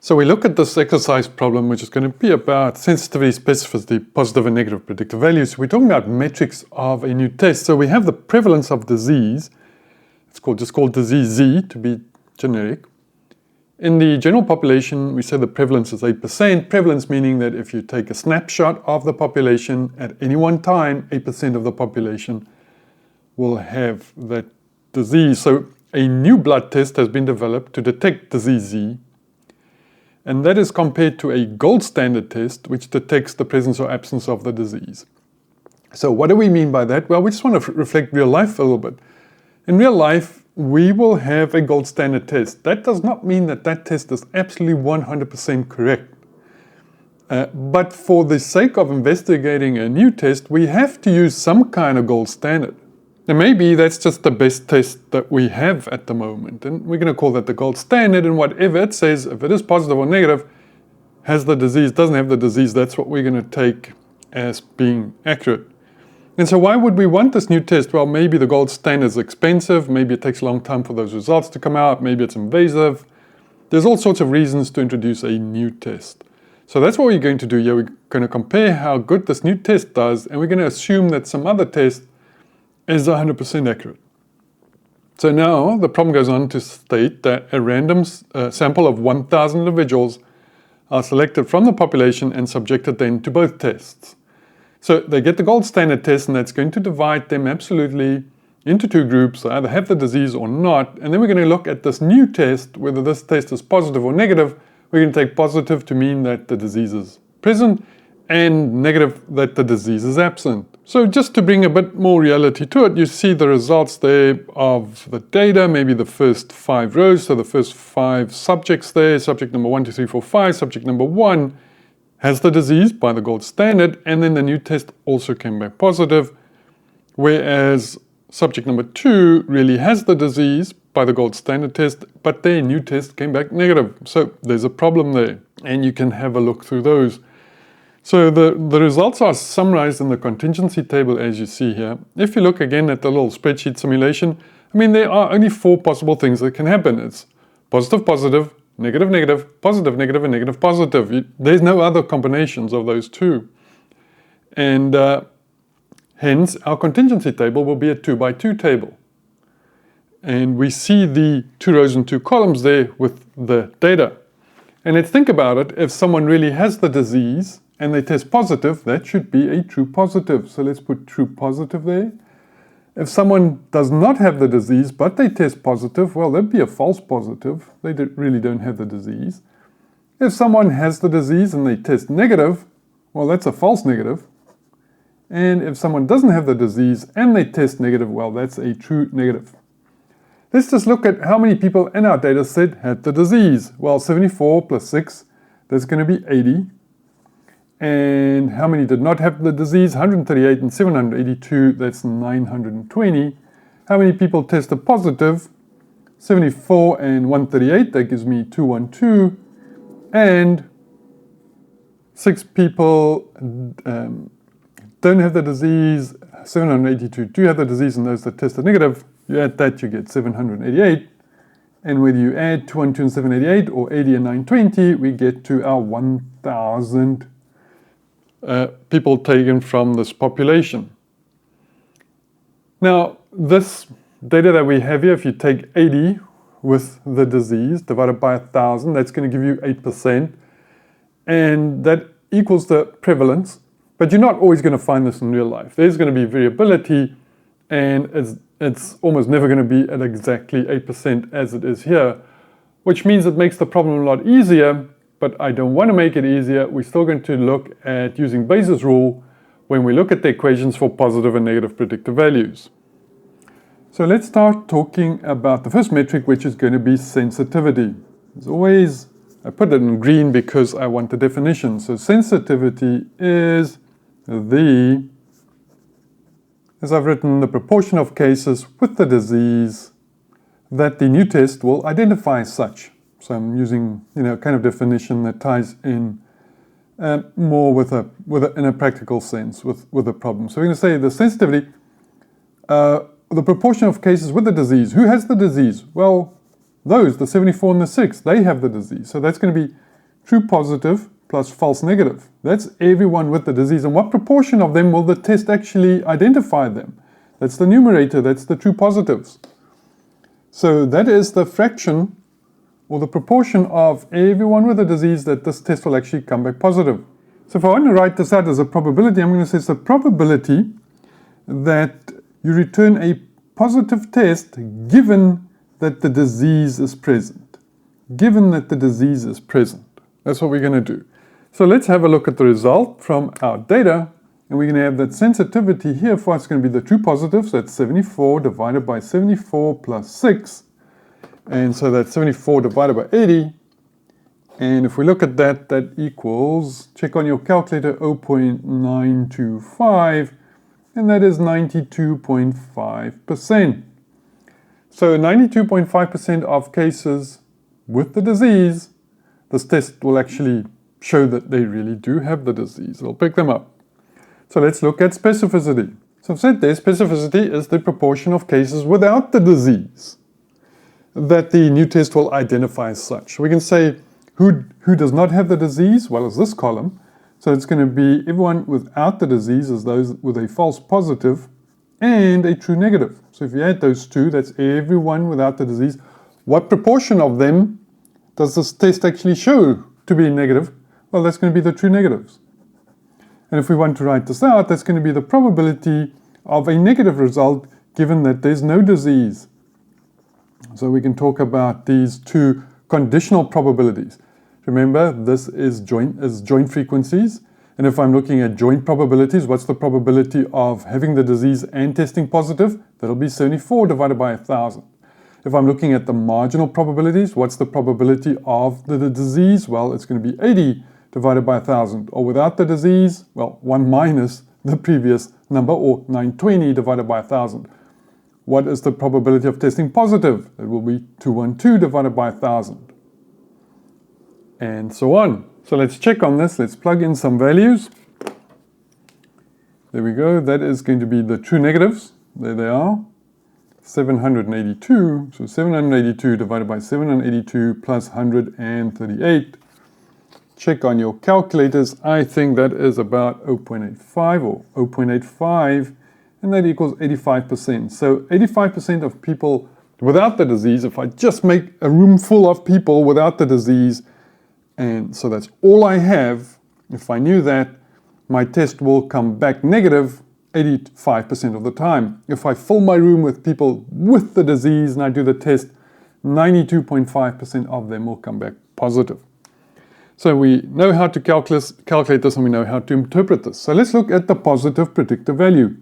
So we look at this exercise problem, which is going to be about sensitivity, specificity, positive and negative predictive values. We're talking about metrics of a new test. So we have the prevalence of disease. It's just called disease Z to be generic. In the general population, we say the prevalence is 8%. Prevalence meaning that if you take a snapshot of the population at any one time, 8% of the population will have that disease. So a new blood test has been developed to detect disease Z, and that is compared to a gold standard test which detects the presence or absence of the disease. So what do we mean by that? Well, we just want to reflect real life a little bit. In real life, we will have a gold standard test. That does not mean that that test is absolutely 100% correct. But for the sake of investigating a new test, we have to use some kind of gold standard. And maybe that's just the best test that we have at the moment. And we're going to call that the gold standard, and whatever it says, if it is positive or negative, has the disease, doesn't have the disease, that's what we're going to take as being accurate. And so why would we want this new test? Well, maybe the gold standard is expensive, maybe it takes a long time for those results to come out, maybe it's invasive. There's all sorts of reasons to introduce a new test. So that's what we're going to do here. We're going to compare how good this new test does, and we're going to assume that some other test is 100% accurate. So now the problem goes on to state that a random sample of 1,000 individuals are selected from the population and subjected then to both tests. So they get the gold standard test, and that's going to divide them absolutely into two groups. They either have the disease or not, and then we're going to look at this new test, whether this test is positive or negative. We're going to take positive to mean that the disease is present, and negative that the disease is absent. So just to bring a bit more reality to it, you see the results there of the data, maybe the first 5 rows, so the first 5 subjects there, subject number 1, 2, 3, 4, 5, subject number 1 has the disease by the gold standard, and then the new test also came back positive, whereas subject number 2 really has the disease by the gold standard test, but their new test came back negative. So there's a problem there, and you can have a look through those. So the results are summarized in the contingency table as you see here. If you look again at the little spreadsheet simulation, I mean, there are only 4 possible things that can happen. It's positive, positive, negative, negative, positive, negative, and negative, positive. There's no other combinations of those two. And hence, our contingency table will be a 2x2 table. And we see the 2 rows and 2 columns there with the data. And let's think about it. If someone really has the disease and they test positive, that should be a true positive. So let's put true positive there. If someone does not have the disease, but they test positive, well, that'd be a false positive. They really don't have the disease. If someone has the disease and they test negative, well, that's a false negative. And if someone doesn't have the disease and they test negative, well, that's a true negative. Let's just look at how many people in our data set had the disease. Well, 74 plus 6, that's going to be 80. And how many did not have the disease? 138 and 782, that's 920. How many people tested positive? 74 and 138, that gives me 212. And 6 people don't have the disease, 782 do have the disease, and those that tested negative, you add that, you get 788. And whether you add 212 and 788 or 80 and 920, we get to our 1,000 people taken from this population. Now, this data that we have here, if you take 80 with the disease divided by 1,000, that's going to give you 8%. And that equals the prevalence. But you're not always going to find this in real life. There's going to be variability, and it's almost never going to be at exactly 8% as it is here, which means it makes the problem a lot easier. But I don't want to make it easier. We're still going to look at using Bayes' rule when we look at the equations for positive and negative predictive values. So let's start talking about the first metric, which is going to be sensitivity. As always, I put it in green because I want the definition. So sensitivity is as I've written, the proportion of cases with the disease that the new test will identify as such. So I'm using, kind of definition that ties in more in a practical sense with a problem. So we're going to say the sensitivity, the proportion of cases with the disease. Who has the disease? Well, the 74 and the 6, they have the disease. So that's going to be true positive plus false negative. That's everyone with the disease. And what proportion of them will the test actually identify them? That's the numerator, that's the true positives. So that is the fraction or the proportion of everyone with a disease that this test will actually come back positive. So if I want to write this out as a probability, I'm going to say it's the probability that you return a positive test given that the disease is present. Given that the disease is present. That's what we're going to do. So let's have a look at the result from our data. And we're going to have that sensitivity here for us going to be the true positives. That's 74 divided by 74 plus 6. And so that's 74 divided by 80. And if we look at that, that equals, check on your calculator, 0.925. And that is 92.5%. So 92.5% of cases with the disease, this test will actually show that they really do have the disease. It'll pick them up. So let's look at specificity. So I've said there, specificity is the proportion of cases without the disease that the new test will identify as such. We can say who does not have the disease? Well, it's this column. So it's going to be everyone without the disease is those with a false positive and a true negative. So if you add those two, that's everyone without the disease. What proportion of them does this test actually show to be negative? Well, that's going to be the true negatives. And if we want to write this out, that's going to be the probability of a negative result given that there's no disease. So we can talk about these two conditional probabilities. Remember, this is joint frequencies. And if I'm looking at joint probabilities, what's the probability of having the disease and testing positive? That'll be 74 divided by 1,000. If I'm looking at the marginal probabilities, what's the probability of the disease? Well, it's going to be 80 divided by 1,000. Or without the disease, well, 1 minus the previous number, or 920 divided by 1,000. What is the probability of testing positive? It will be 212 divided by 1,000. And so on. So let's check on this. Let's plug in some values. There we go. That is going to be the true negatives. There they are. 782. So 782 divided by 782 plus 138. Check on your calculators. I think that is about 0.85 or 0.85. And that equals 85%. So 85% of people without the disease, if I just make a room full of people without the disease, and so that's all I have, if I knew that, my test will come back negative 85% of the time. If I fill my room with people with the disease and I do the test, 92.5% of them will come back positive. So we know how to calculate this and we know how to interpret this. So let's look at the positive predictive value.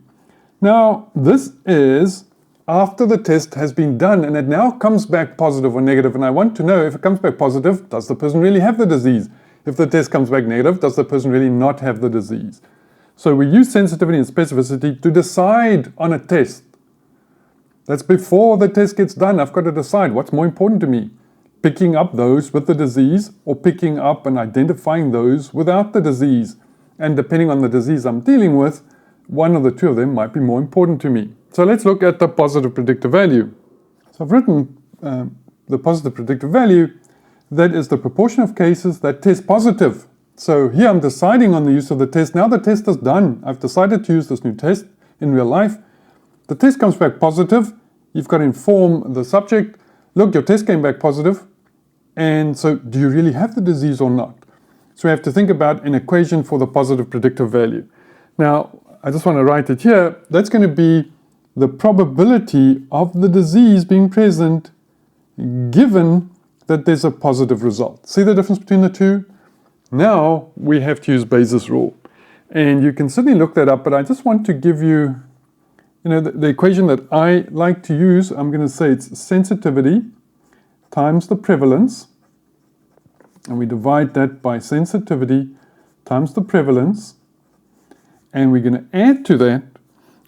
Now, this is after the test has been done and it now comes back positive or negative, and I want to know if it comes back positive, does the person really have the disease? If the test comes back negative, does the person really not have the disease? So we use sensitivity and specificity to decide on a test. That's before the test gets done. I've got to decide what's more important to me, picking up those with the disease or picking up and identifying those without the disease. And depending on the disease I'm dealing with, one of the two of them might be more important to me. So let's look at the positive predictive value. So I've written the positive predictive value. That is the proportion of cases that test positive. So here I'm deciding on the use of the test. Now the test is done. I've decided to use this new test in real life. The test comes back positive. You've got to inform the subject, look, your test came back positive. And so do you really have the disease or not? So we have to think about an equation for the positive predictive value. Now, I just want to write it here. That's going to be the probability of the disease being present given that there's a positive result. See the difference between the two? Now we have to use Bayes' rule. And you can certainly look that up, but I just want to give you, the equation that I like to use. I'm going to say it's sensitivity times the prevalence. And we divide that by sensitivity times the prevalence. And we're going to add to that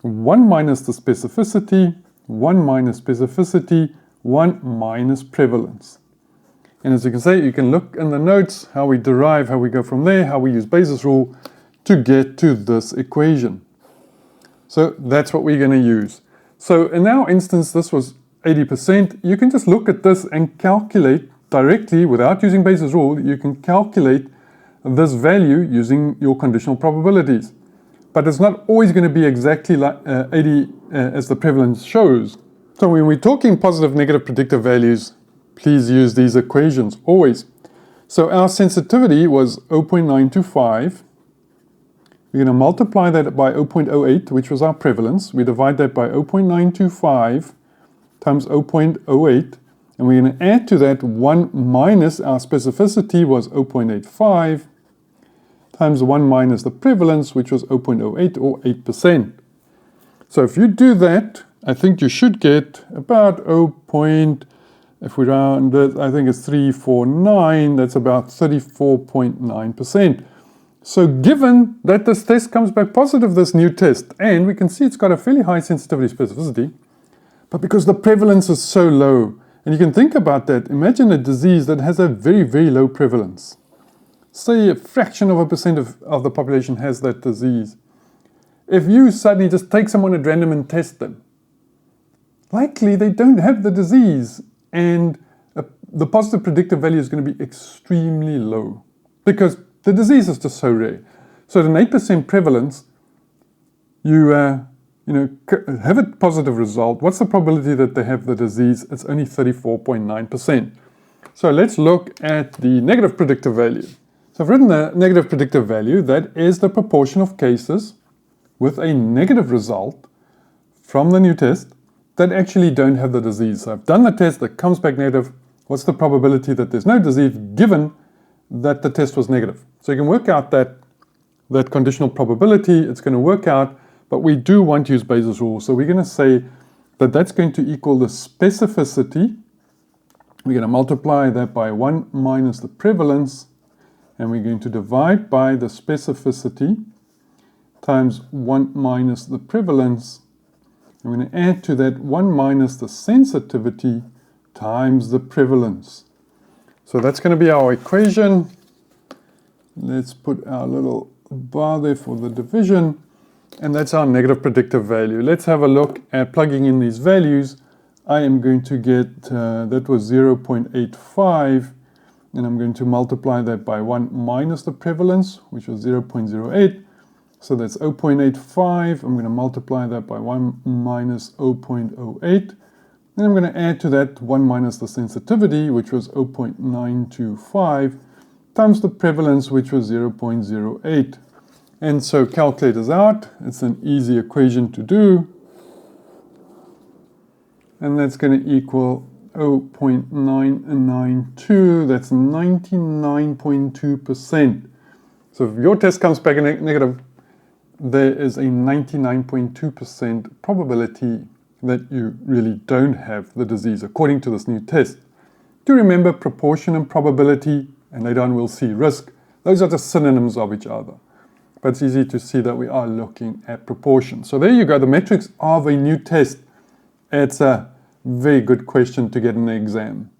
1 minus the specificity, 1 minus specificity, 1 minus prevalence. And as you can see, you can look in the notes how we derive, how we go from there, how we use Bayes' rule to get to this equation. So that's what we're going to use. So in our instance, this was 80%. You can just look at this and calculate directly, without using Bayes' rule, you can calculate this value using your conditional probabilities. But it's not always going to be exactly like 80 as the prevalence shows. So when we're talking positive, negative predictive values, please use these equations always. So our sensitivity was 0.925. We're going to multiply that by 0.08, which was our prevalence. We divide that by 0.925 times 0.08. And we're going to add to that 1 minus our specificity was 0.85 times 1 minus the prevalence, which was 0.08 or 8%. So if you do that, I think you should get about if we round it, I think it's 349, that's about 34.9%. So given that this test comes back positive, this new test, and we can see it's got a fairly high sensitivity specificity, but because the prevalence is so low, and you can think about that, imagine a disease that has a very, very low prevalence. Say a fraction of a percent of the population has that disease. If you suddenly just take someone at random and test them, likely they don't have the disease, and the positive predictive value is going to be extremely low because the disease is just so rare. So at an 8% prevalence, you have a positive result. What's the probability that they have the disease? It's only 34.9%. So let's look at the negative predictive value. So I've written the negative predictive value. That is the proportion of cases with a negative result from the new test that actually don't have the disease. So I've done the test that comes back negative. What's the probability that there's no disease given that the test was negative? So you can work out that conditional probability. It's going to work out, but we do want to use Bayes' rule. So we're going to say that that's going to equal the specificity. We're going to multiply that by 1 minus the prevalence, and we're going to divide by the specificity times 1 minus the prevalence. I'm going to add to that 1 minus the sensitivity times the prevalence. So that's going to be our equation. Let's put our little bar there for the division. And that's our negative predictive value. Let's have a look at plugging in these values. I am going to get, that was 0.85. And I'm going to multiply that by 1 minus the prevalence, which was 0.08. So that's 0.85. I'm going to multiply that by 1 minus 0.08. And I'm going to add to that 1 minus the sensitivity, which was 0.925, times the prevalence, which was 0.08. And so calculators out. It's an easy equation to do. And that's going to equal 0.992. That's 99.2%. So if your test comes back negative, there is a 99.2% probability that you really don't have the disease, according to this new test. Do remember proportion and probability, and later on we'll see risk. Those are just synonyms of each other. But it's easy to see that we are looking at proportion. So there you go, the metrics of a new test. It's a very good question to get in the exam.